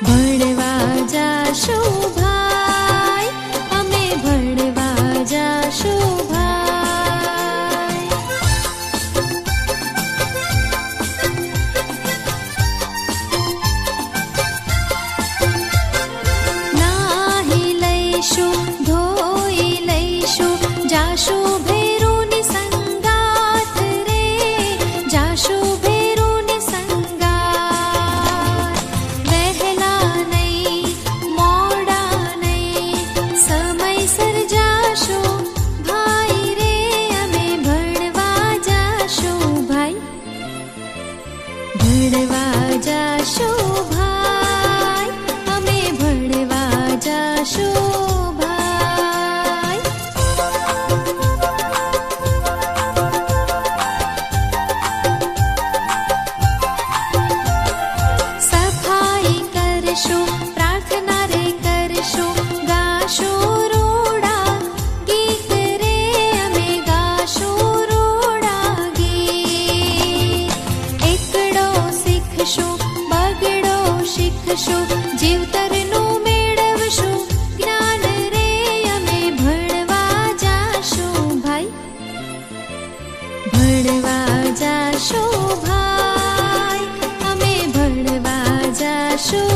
ભણવા જાશું ભાઈ, અમે ભણવા જાશું ભાઈ. નાહી લઈશું, ધોઈ લઈશું, જાશું ભેરુની સંગાથ રે, જાશું ભેરુની સંગાથ. વહેલા નહીં, મોડા નહીં, સમયસર જાશું ભાઈ રે, અમે ભણવા જાશું ભાઈ. ભણવા જાશું ભાઈ, અમે ભણવા જાશું ભાઈ. સફાઈ કરશું, પ્રાર્થના રે કરશું, ગાશું રૂડા ગીત રે, અમે ગાશું રૂડા ગીત. એકડો શીખશું, બગડો શીખશું, જીવતરનું મેળવશું જ્ઞાન રે, અમે ભણવા જાશું ભાઈ. ભણવા જાશું ભાઈ, અમે ભણવા જાશું